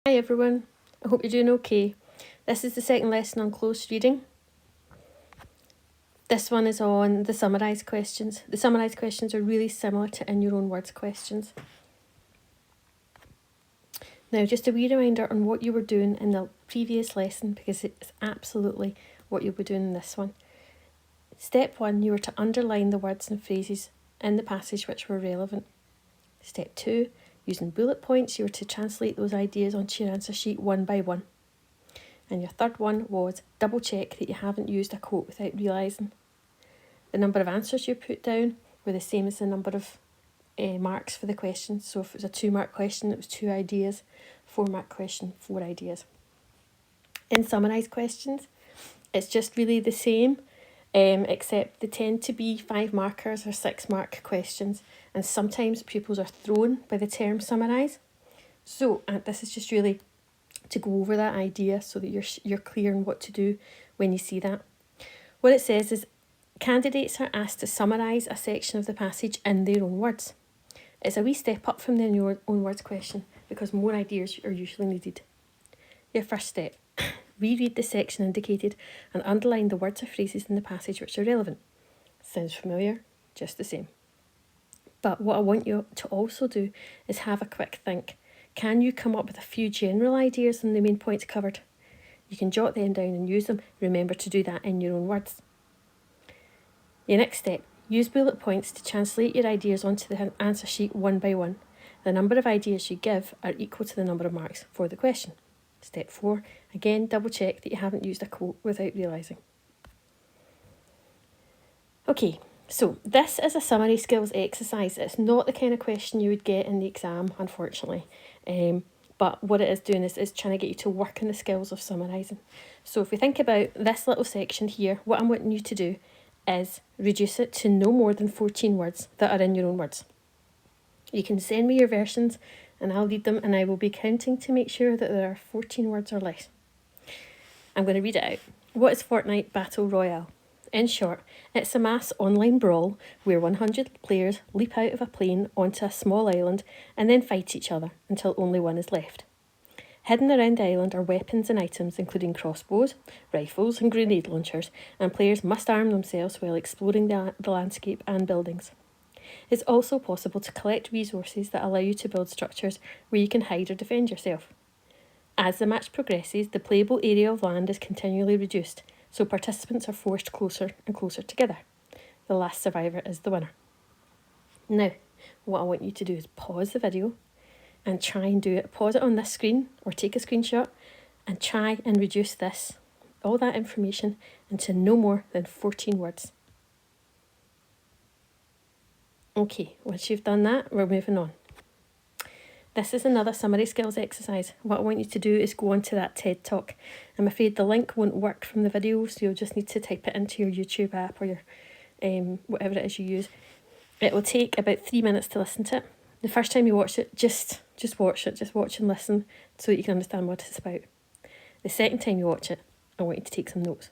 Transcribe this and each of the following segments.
Hi everyone, I hope you're doing okay. This is the second lesson on close reading. This one is on the summarised questions. The summarised questions are really similar to in your own words questions. Now just a wee reminder on what you were doing in the previous lesson, because it's absolutely what you'll be doing in this one. Step 1, you were to underline the words and phrases in the passage which were relevant. Step 2, using bullet points, you were to translate those ideas onto your answer sheet one by one. And your third one was double check that you haven't used a quote without realising. The number of answers you put down were the same as the number of marks for the question. So if it was a 2-mark question, it was 2 ideas. 4-mark question, 4 ideas. In summarised questions, it's just really the same, except they tend to be 5 markers or 6-mark questions. And sometimes pupils are thrown by the term summarise. So this is just really to go over that idea so that you're clear on what to do when you see that. What it says is candidates are asked to summarise a section of the passage in their own words. It's a wee step up from the in your own words question because more ideas are usually needed. Your first step, reread the section indicated and underline the words or phrases in the passage which are relevant. Sounds familiar? Just the same. But what I want you to also do is have a quick think. Can you come up with a few general ideas on the main points covered? You can jot them down and use them. Remember to do that in your own words. Your next step, use bullet points to translate your ideas onto the answer sheet one by one. The number of ideas you give are equal to the number of marks for the question. Step 4, again double check that you haven't used a quote without realising. Okay. So this is a summary skills exercise. It's not the kind of question you would get in the exam, unfortunately. But what it is doing is trying to get you to work on the skills of summarising. So if we think about this little section here, what I'm wanting you to do is reduce it to no more than 14 words that are in your own words. You can send me your versions and I'll read them and I will be counting to make sure that there are 14 words or less. I'm going to read it out. What is Fortnite Battle Royale? In short, it's a mass online brawl where 100 players leap out of a plane onto a small island and then fight each other until only one is left. Hidden around the island are weapons and items including crossbows, rifles and grenade launchers, and players must arm themselves while exploring the landscape and buildings. It's also possible to collect resources that allow you to build structures where you can hide or defend yourself. As the match progresses, the playable area of land is continually reduced, so participants are forced closer and closer together. The last survivor is the winner. Now, what I want you to do is pause the video and try and do it. Pause it on this screen or take a screenshot and try and reduce all that information into no more than 14 words. Okay, once you've done that, we're moving on. This is another summary skills exercise. What I want you to do is go onto that TED Talk. I'm afraid the link won't work from the video, so you'll just need to type it into your YouTube app or your whatever it is you use. It will take about 3 minutes to listen to it. The first time you watch it, just watch it. Just watch and listen so that you can understand what it's about. The second time you watch it, I want you to take some notes.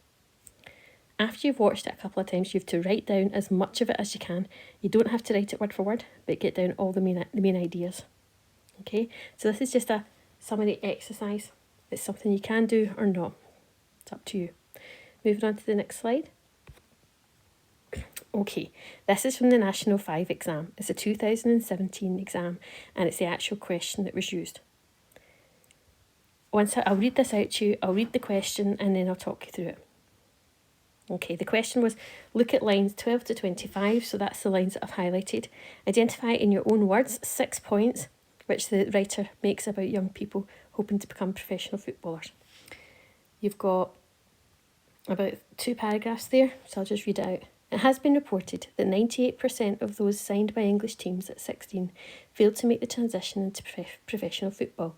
After you've watched it a couple of times, you have to write down as much of it as you can. You don't have to write it word for word, but get down all the main ideas. Okay, so this is just a summary exercise. It's something you can do or not. It's up to you. Moving on to the next slide. Okay, this is from the National 5 exam. It's a 2017 exam and it's the actual question that was used. I'll read this out to you, I'll read the question and then I'll talk you through it. Okay, the question was, look at lines 12 to 25, so that's the lines that I've highlighted. Identify in your own words 6 points which the writer makes about young people hoping to become professional footballers. You've got about 2 paragraphs there, so I'll just read it out. It has been reported that 98% of those signed by English teams at 16 failed to make the transition into professional football.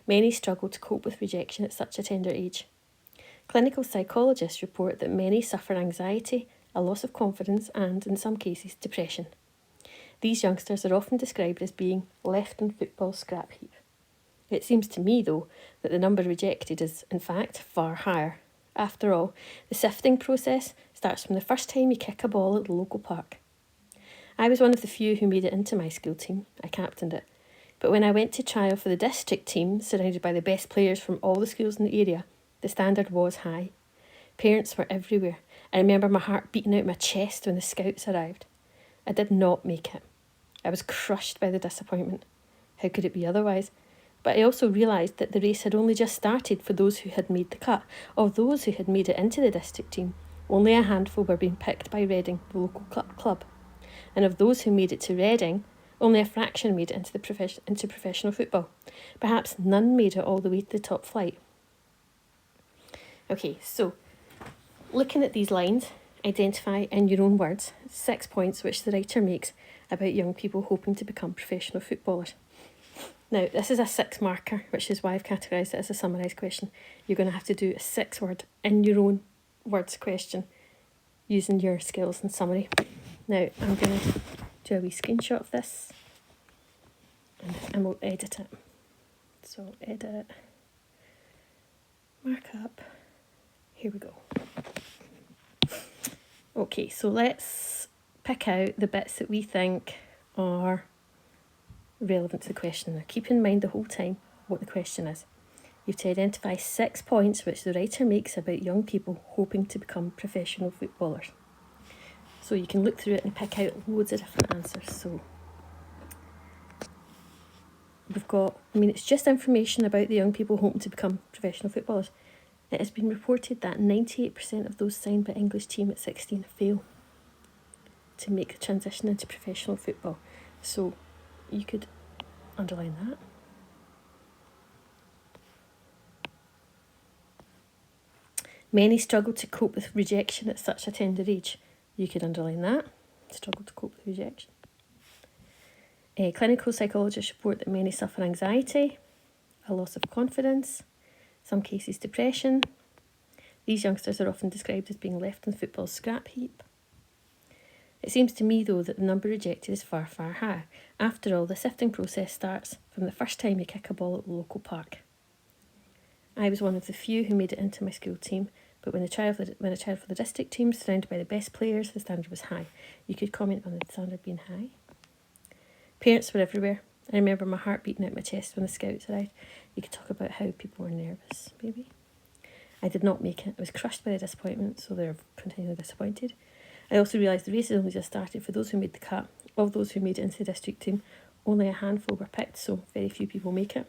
Many struggle to cope with rejection at such a tender age. Clinical psychologists report that many suffer anxiety, a loss of confidence and, in some cases, depression. These youngsters are often described as being left in football's scrap heap. It seems to me, though, that the number rejected is, in fact, far higher. After all, the sifting process starts from the first time you kick a ball at the local park. I was one of the few who made it into my school team. I captained it. But when I went to trial for the district team, surrounded by the best players from all the schools in the area, the standard was high. Parents were everywhere. I remember my heart beating out my chest when the scouts arrived. I did not make it. I was crushed by the disappointment. How could it be otherwise? But I also realised that the race had only just started for those who had made the cut. Of those who had made it into the district team, only a handful were being picked by Reading, the local club. And of those who made it to Reading, only a fraction made it into professional football. Perhaps none made it all the way to the top flight. Okay, so looking at these lines, identify in your own words 6 points which the writer makes about young people hoping to become professional footballers. Now, this is a 6 marker, which is why I've categorised it as a summarised question. You're going to have to do a 6-word in your own words question using your skills and summary. Now, I'm going to do a wee screenshot of this and we'll edit it. So, edit, mark up, here we go. Okay, so let's pick out the bits that we think are relevant to the question. Now, keep in mind the whole time what the question is. You have to identify 6 points which the writer makes about young people hoping to become professional footballers. So you can look through it and pick out loads of different answers. So we've got, it's just information about the young people hoping to become professional footballers. It has been reported that 98% of those signed by English team at 16 fail to make the transition into professional football. So you could underline that. Many struggle to cope with rejection at such a tender age. You could underline that. Struggle to cope with rejection. Clinical psychologists report that many suffer anxiety, a loss of confidence, some cases depression. These youngsters are often described as being left on football's scrap heap. It seems to me, though, that the number rejected is far, far higher. After all, the sifting process starts from the first time you kick a ball at the local park. I was one of the few who made it into my school team, but when I tried for the district team, surrounded by the best players, the standard was high. You could comment on the standard being high. Parents were everywhere. I remember my heart beating out my chest when the scouts arrived. You could talk about how people were nervous, maybe. I did not make it. I was crushed by the disappointment, so they're continually disappointed. I also realised the race had only just started for those who made the cut. Of those who made it into the district team, only a handful were picked, so very few people make it.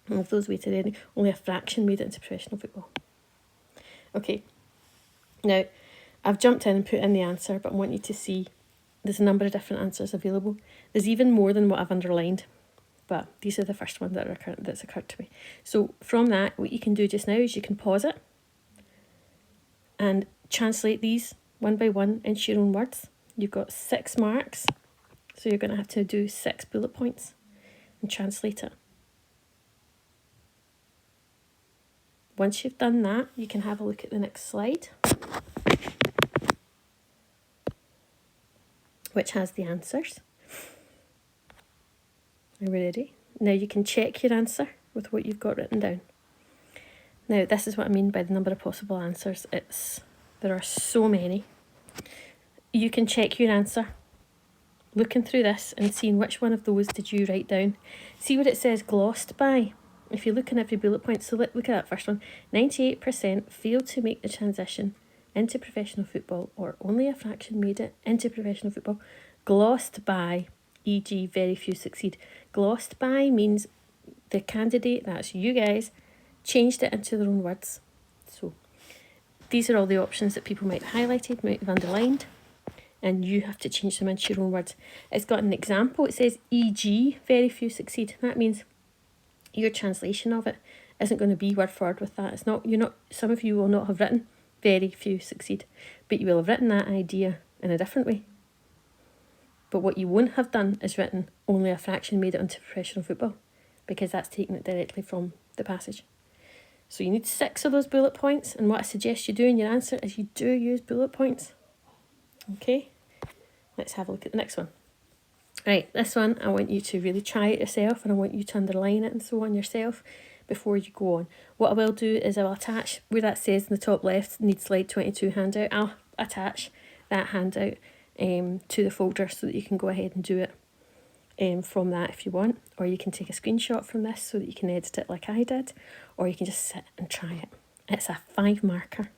And of those waited in, only a fraction made it into professional football. Okay, now I've jumped in and put in the answer, but I want you to see there's a number of different answers available. There's even more than what I've underlined, but these are the first ones that's occurred to me. So from that, what you can do just now is you can pause it and translate these one by one into your own words. You've got 6 marks, so you're going to have to do 6 bullet points and translate it. Once you've done that, you can have a look at the next slide, which has the answers. Are we ready? Now you can check your answer with what you've got written down. Now, this is what I mean by the number of possible answers. There are so many. You can check your answer, looking through this and seeing which one of those did you write down. See what it says glossed by. If you look in every bullet point, so look at that first one. 98% failed to make the transition into professional football, or only a fraction made it into professional football. Glossed by, e.g. very few succeed. Glossed by means the candidate, that's you guys, changed it into their own words. So these are all the options that people might have highlighted, might have underlined, and you have to change them into your own words. It's got an example. It says, e.g. very few succeed. That means your translation of it isn't going to be word for word with that. Some of you will not have written very few succeed, but you will have written that idea in a different way. But what you won't have done is written only a fraction made it onto professional football, because that's taking it directly from the passage. So you need 6 of those bullet points, and what I suggest you do in your answer is you do use bullet points. Okay, let's have a look at the next one. Right, this one, I want you to really try it yourself, and I want you to underline it and so on yourself before you go on. What I will do is I will attach, where that says in the top left, need slide 22 handout, I'll attach that handout to the folder so that you can go ahead and do it from that if you want, or you can take a screenshot from this so that you can edit it like I did, or you can just sit and try it. It's a 5 marker.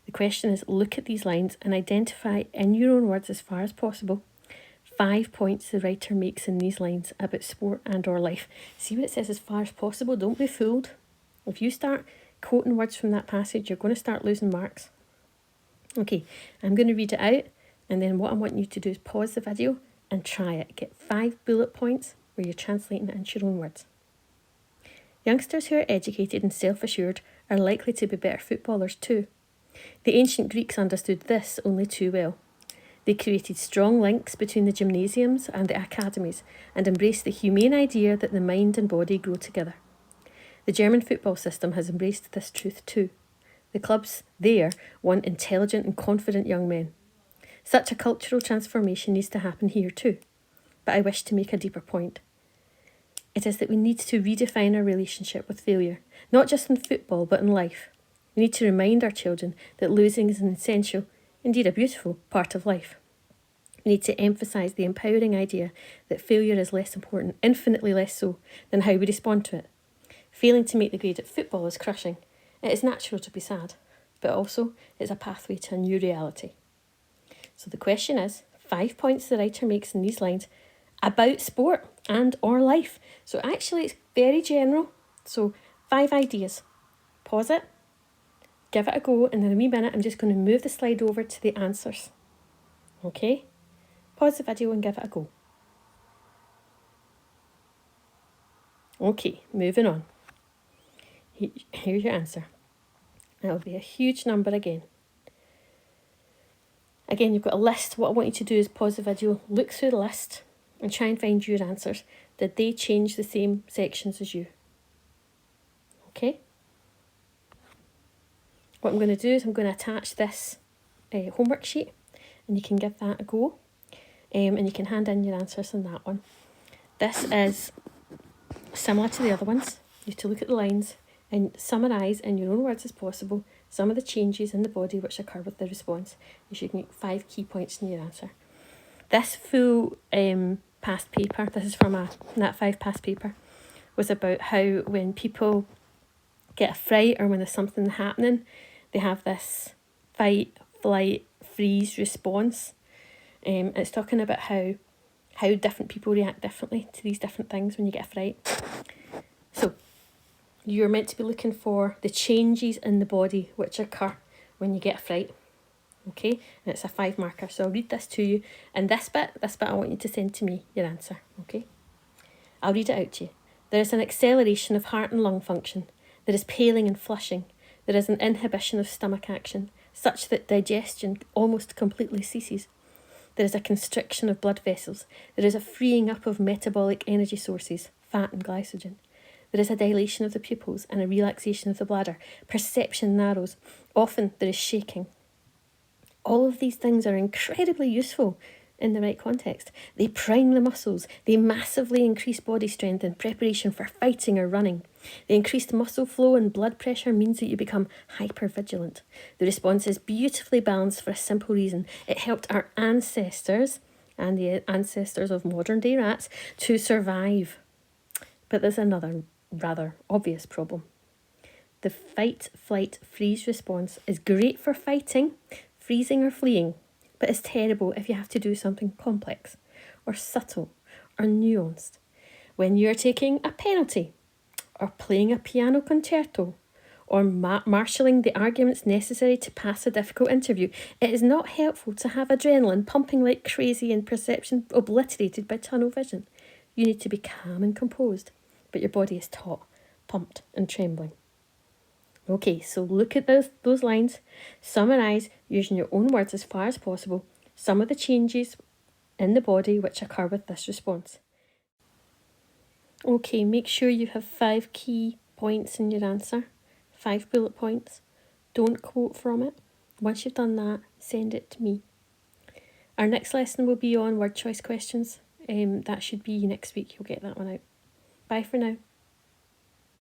The question is, look at these lines and identify in your own words as far as possible 5 points the writer makes in these lines about sport and or life. See what it says, as far as possible. Don't be fooled. If you start quoting words from that passage, you're going to start losing marks. Okay, I'm going to read it out, and then what I want you to do is pause the video and try it. Get 5 bullet points where you're translating it into your own words. Youngsters who are educated and self-assured are likely to be better footballers too. The ancient Greeks understood this only too well. They created strong links between the gymnasiums and the academies and embraced the humane idea that the mind and body grow together. The German football system has embraced this truth too. The clubs there want intelligent and confident young men. Such a cultural transformation needs to happen here too. But I wish to make a deeper point. It is that we need to redefine our relationship with failure, not just in football but in life. We need to remind our children that losing is an essential, indeed a beautiful, part of life. We need to emphasise the empowering idea that failure is less important, infinitely less so, than how we respond to it. Failing to make the grade at football is crushing. It is natural to be sad, but also it's a pathway to a new reality. So the question is, 5 points the writer makes in these lines about sport and or life. So actually it's very general. So 5 ideas. Pause it. Give it a go, and in a wee minute I'm just going to move the slide over to the answers. Okay? Pause the video and give it a go. Okay, moving on. Here's your answer. That'll be a huge number again. Again, you've got a list. What I want you to do is pause the video, look through the list, and try and find your answers. Did they change the same sections as you? Okay? What I'm going to do is I'm going to attach this homework sheet, and you can give that a go, and you can hand in your answers on that one. This is similar to the other ones. You have to look at the lines and summarise in your own words as possible some of the changes in the body which occur with the response. You should make 5 key points in your answer. This full past paper, this is from a Nat 5 past paper, was about how when people get a fright or when there's something happening, they have this fight, flight, freeze response. It's talking about how different people react differently to these different things when you get a fright. So you're meant to be looking for the changes in the body which occur when you get a fright. Okay, and it's a 5 marker. So I'll read this to you, and this bit I want you to send to me your answer. Okay, I'll read it out to you. There is an acceleration of heart and lung function. There is paling and flushing. There is an inhibition of stomach action, such that digestion almost completely ceases. There is a constriction of blood vessels. There is a freeing up of metabolic energy sources, fat and glycogen. There is a dilation of the pupils and a relaxation of the bladder. Perception narrows. Often there is shaking. All of these things are incredibly useful in the right context. They prime the muscles. They massively increase body strength in preparation for fighting or running. The increased muscle flow and blood pressure means that you become hypervigilant. The response is beautifully balanced for a simple reason. It helped our ancestors and the ancestors of modern day rats to survive. But there's another rather obvious problem. The fight, flight, freeze response is great for fighting, freezing or fleeing, but it's terrible if you have to do something complex or subtle or nuanced. When you're taking a penalty or playing a piano concerto or marshalling the arguments necessary to pass a difficult interview, it is not helpful to have adrenaline pumping like crazy and perception obliterated by tunnel vision. You need to be calm and composed, but your body is taut, pumped and trembling. Okay, so look at those lines, summarise using your own words as far as possible some of the changes in the body which occur with this response. Okay, make sure you have 5 key points in your answer, 5 bullet points. Don't quote from it. Once you've done that, send it to me. Our next lesson will be on word choice questions. That should be next week. You'll get that one out. Bye for now.